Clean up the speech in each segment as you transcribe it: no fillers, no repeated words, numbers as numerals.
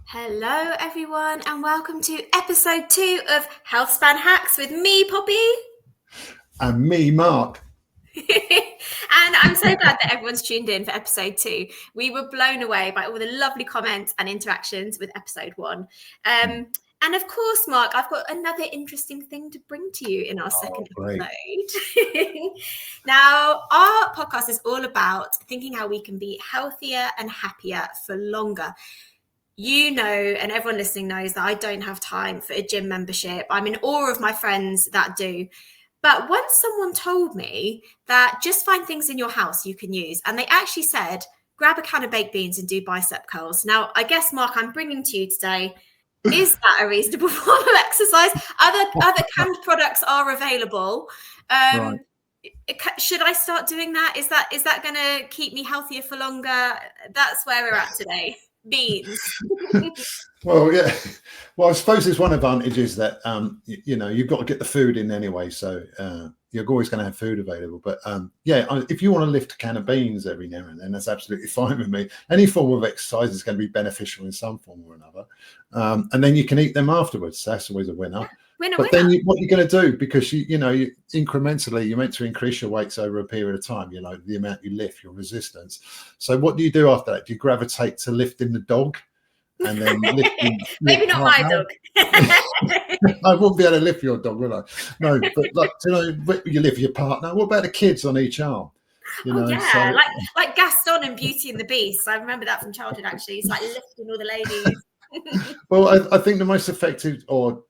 Hello, everyone, and welcome to episode 2 of Health Span Hacks with me, Poppy. And me, Mark. And I'm so glad that everyone's tuned in for episode 2. We were blown away by all the lovely comments and interactions with episode 1. And of course, Mark, I've got another interesting thing to bring to you in our second episode. Now, our podcast is all about thinking how we can be healthier and happier for longer. You know, and everyone listening knows that I don't have time for a gym membership. I'm in awe of my friends that do. But once someone told me that just find things in your house you can use, and they actually said, grab a can of baked beans and do bicep curls. Now, I guess, Mark, I'm bringing to you today, is that a reasonable form of exercise? Other canned products are available. Right. Should I start doing that? Is that going to keep me healthier for longer? That's where we're at today. Beans. Well, yeah. Well, I suppose there's one advantage is that you've got to get the food in anyway, so you're always going to have food available. But if you want to lift a can of beans every now and then, that's absolutely fine with me. Any form of exercise is going to be beneficial in some form or another, and then you can eat them afterwards. That's always a winner. But then what you're going to do, because you incrementally you're meant to increase your weights over a period of time, the amount you lift, your resistance. So what do you do after that? Do you gravitate to lifting the dog and then lifting maybe not my dog? I wouldn't be able to lift your dog, will I? No, but you lift your partner. What about the kids on each arm? Like Gaston and Beauty and the Beast. I remember that from childhood, actually. He's like lifting all the ladies. Well, I think the most effective or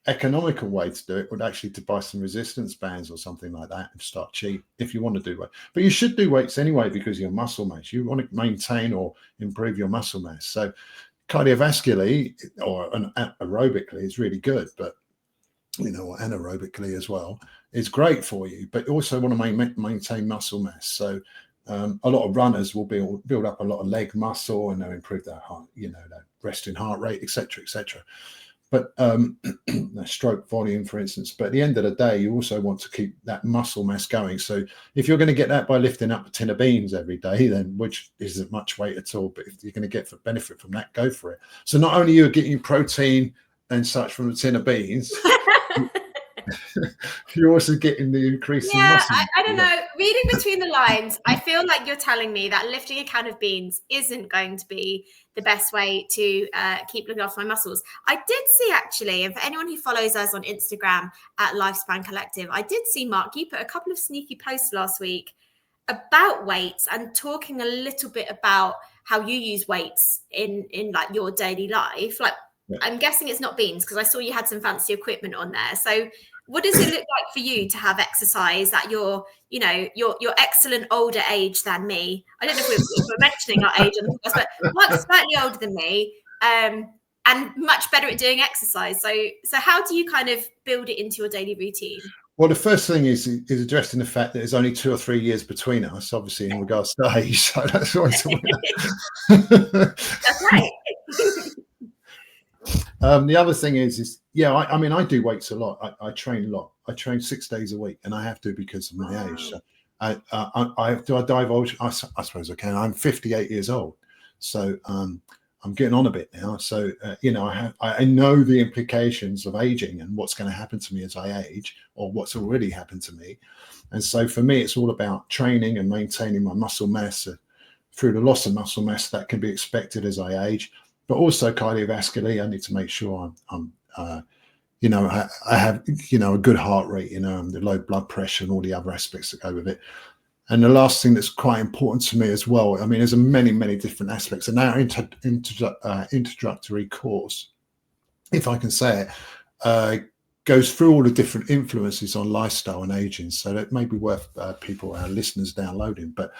economical way to do it would actually to buy some resistance bands or something like that and start cheap if you want to do weight. But you should do weights anyway because of your muscle mass. You want to maintain or improve your muscle mass. So cardiovascularly or aerobically is really good, but or anaerobically as well is great for you. But you also want to maintain muscle mass. So a lot of runners will build up a lot of leg muscle and they'll improve their heart, their resting heart rate, etc., etc. But stroke volume, for instance. But at the end of the day, you also want to keep that muscle mass going. So if you're going to get that by lifting up a tin of beans every day, then which isn't much weight at all, but if you're going to get benefit from that, go for it. So not only you're getting protein and such from the tin of beans, you're also getting the increasing muscle. I don't know. Reading between the lines, I feel like you're telling me that lifting a can of beans isn't going to be the best way to keep looking after my muscles. I did see, actually, and for anyone who follows us on Instagram at Lifespan Collective, I did see, Mark, you put a couple of sneaky posts last week about weights and talking a little bit about how you use weights in like your daily life. Like, yeah. I'm guessing it's not beans because I saw you had some fancy equipment on there. So what does it look like for you to have exercise at your excellent older age than me? I don't know if we're mentioning our age on the podcast, but Mark's slightly older than me, and much better at doing exercise. So how do you kind of build it into your daily routine? Well, the first thing is addressing the fact that there's only 2 or 3 years between us, obviously, in regards to age. So that's always a winner. That's right. The other thing is I mean, I do weights a lot. I train a lot. I train 6 days a week, and I have to because of my age. So I divulge? I suppose I can. I'm 58 years old, so I'm getting on a bit now. So I know the implications of aging and what's going to happen to me as I age, or what's already happened to me. And so for me, it's all about training and maintaining my muscle mass through the loss of muscle mass that can be expected as I age. But also cardiovascularly, I need to make sure I have, a good heart rate, the low blood pressure and all the other aspects that go with it. And the last thing that's quite important to me as well, I mean, there's many, many different aspects. And our introductory course, if I can say it, goes through all the different influences on lifestyle and aging. So that may be worth our listeners downloading. But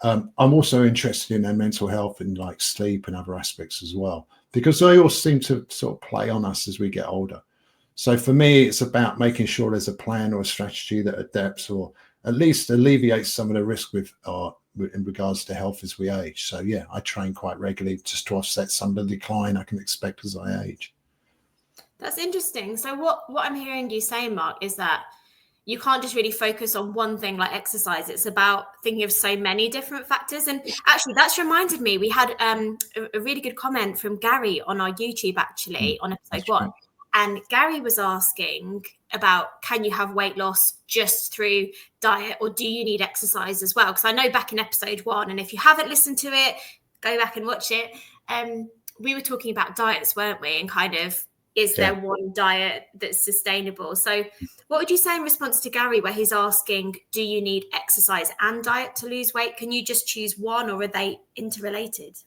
I'm also interested in their mental health and like sleep and other aspects as well, because they all seem to sort of play on us as we get older. So for me, it's about making sure there's a plan or a strategy that adapts or at least alleviates some of the risk in regards to health as we age. So yeah, I train quite regularly just to offset some of the decline I can expect as I age. That's interesting. So what I'm hearing you say, Mark, is that you can't just really focus on one thing like exercise. It's about thinking of so many different factors. And actually, that's reminded me, we had a really good comment from Gary on our YouTube, actually, on episode 1. And Gary was asking about, can you have weight loss just through diet, or do you need exercise as well? Because I know back in episode 1, and if you haven't listened to it, go back and watch it. We were talking about diets, weren't we? And kind of, is there one diet that's sustainable? So what would you say in response to Gary, where he's asking, do you need exercise and diet to lose weight? Can you just choose one, or are they interrelated?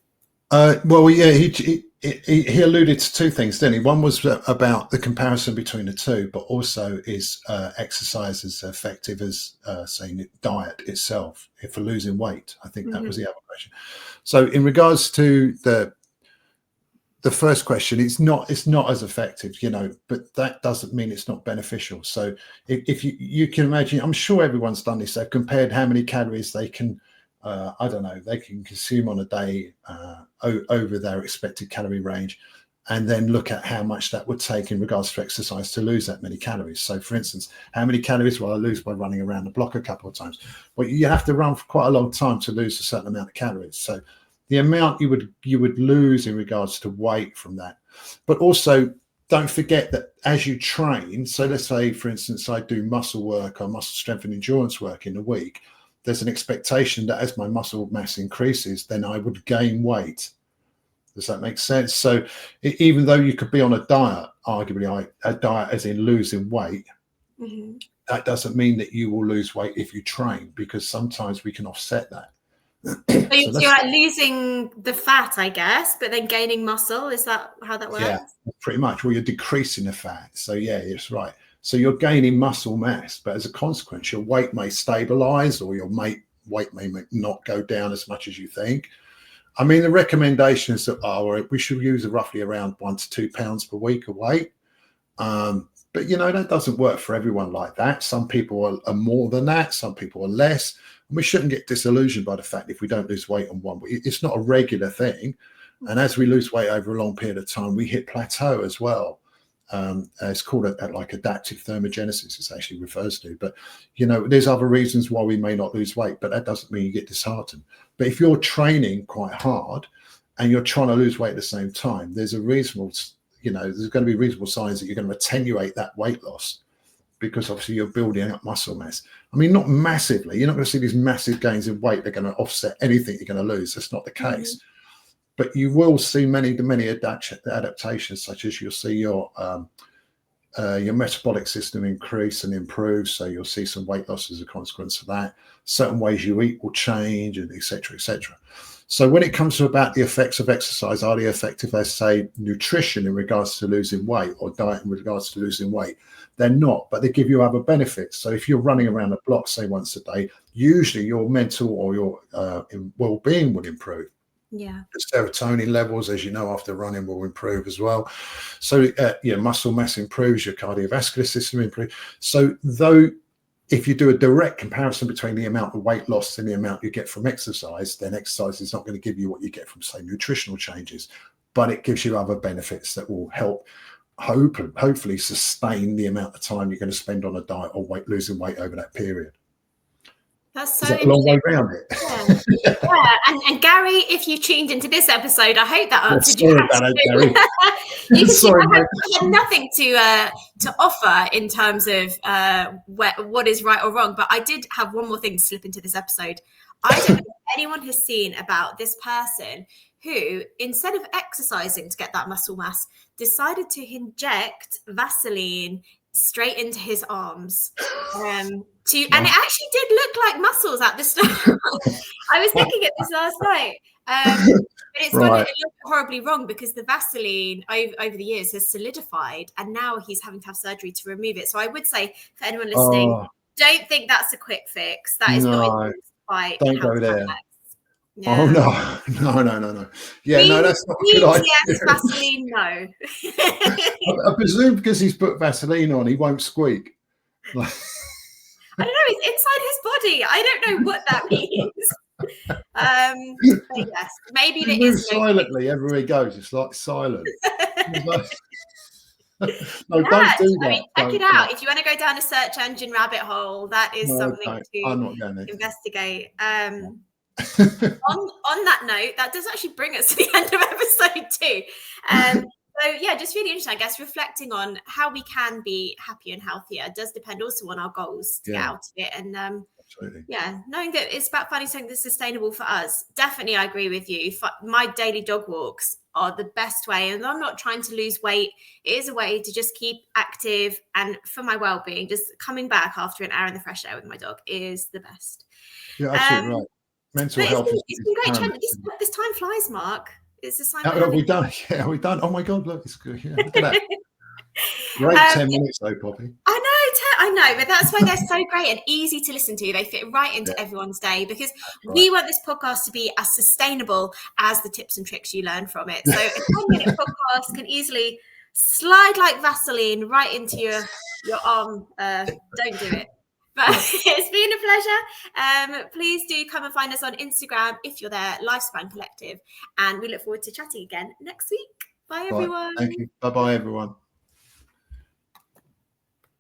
Well, yeah, he alluded to two things, didn't he? One was about the comparison between the two, but also is exercise as effective as, say, diet itself for losing weight? I think that was the other question. So in regards to the first question, it's not as effective, you know, but that doesn't mean it's not beneficial. So if you can imagine, I'm sure everyone's done this, they've compared how many calories they can I don't know, they can consume on a day over their expected calorie range, and then look at how much that would take in regards to exercise to lose that many calories. So for instance, how many calories will I lose by running around the block a couple of times? Well, you have to run for quite a long time to lose a certain amount of calories. So the amount you would lose in regards to weight from that. But also, don't forget that as you train, so let's say, for instance, I do muscle work or muscle strength and endurance work in a week, there's an expectation that as my muscle mass increases, then I would gain weight. Does that make sense? So even though you could be on a diet, arguably a diet as in losing weight, that doesn't mean that you will lose weight if you train, because sometimes we can offset that. So you're like losing the fat, I guess, but then gaining muscle. Is that how that works? Yeah, pretty much. Well, you're decreasing the fat. So yeah, it's right. So you're gaining muscle mass, but as a consequence, your weight may stabilize, or your weight may not go down as much as you think. I mean, the recommendation is that we should use roughly around 1 to 2 pounds per week of weight. But, you know, that doesn't work for everyone like that. Some people are more than that. Some people are less. And we shouldn't get disillusioned by the fact if we don't lose weight on one week. It's not a regular thing. And as we lose weight over a long period of time, we hit plateau as well. It's called like adaptive thermogenesis, it actually refers to. But, you know, there's other reasons why we may not lose weight, but that doesn't mean you get disheartened. But if you're training quite hard and you're trying to lose weight at the same time, there's a reasonable, you know, there's going to be reasonable signs that you're going to attenuate that weight loss, because obviously you're building up muscle mass. I mean, not massively. You're not going to see these massive gains in weight. They're going to offset anything you're going to lose. That's not the case. But you will see many adaptations, such as you'll see your metabolic system increase and improve. So you'll see some weight loss as a consequence of that. Certain ways you eat will change, and et cetera, et cetera. So when it comes to about the effects of exercise, are they effective as, say, nutrition in regards to losing weight, or diet in regards to losing weight? They're not, but they give you other benefits. So if you're running around the block, say, once a day, usually your mental or your well-being will improve. Yeah. The serotonin levels, as you know, after running will improve as well. So muscle mass improves, your cardiovascular system improves. So though, if you do a direct comparison between the amount of weight loss and the amount you get from exercise, then exercise is not going to give you what you get from, say, nutritional changes, but it gives you other benefits that will help hopefully sustain the amount of time you're going to spend on a diet or losing weight over that period. That's so Is that a long way around it? Yeah. Yeah. And Gary, if you tuned into this episode, I hope that answered your question. Gary. You can Sorry, see I had nothing to offer in terms of what is right or wrong, but I did have one more thing to slip into this episode. I don't know if anyone has seen about this person who, instead of exercising to get that muscle mass, decided to inject Vaseline straight into his arms. And it actually did look like muscles at the start. I was looking at this last night. But it's gone it looked horribly wrong, because the Vaseline over the years has solidified, and now he's having to have surgery to remove it. So I would say, for anyone listening, don't think that's a quick fix. That is not quite. Don't go there. Yeah. Oh no. Yeah, no, that's not a good idea. Yes, Vaseline, no. I presume because he's put Vaseline on, he won't squeak. I don't know. It's inside his body. I don't know what that means. But yes, maybe he moves silently everywhere he goes. It's like silent. No, don't do that. I mean, check it Don't. out. If you want to go down a search engine rabbit hole, that is No, something don't. to I'm not going there. investigate. On that note, that does actually bring us to the end of episode 2. So yeah, just really interesting, I guess, reflecting on how we can be happier and healthier. It does depend also on our goals to get out of it. And Absolutely. yeah, knowing that it's about finding something that's sustainable for us. Definitely, I agree with you. My daily dog walks are the best way, and I'm not trying to lose weight. It is a way to just keep active, and for my well-being, just coming back after an hour in the fresh air with my dog is the best. You're absolutely right. Mental But health it's is been great paramount. chatting. This time flies, Mark. It's a sign we're Have having. we done? Yeah, we've done. Oh my God, look, it's good. Yeah, look at that. Great 10 minutes though, Poppy. I know, but that's why they're so great and easy to listen to. They fit right into everyone's day, because we want this podcast to be as sustainable as the tips and tricks you learn from it. So a 10-minute podcast can easily slide like Vaseline right into your arm. Don't do it. But it's been a pleasure. Please do come and find us on Instagram if you're there, Lifespan Collective. And we look forward to chatting again next week. Bye, everyone. Thank you. Bye-bye, everyone.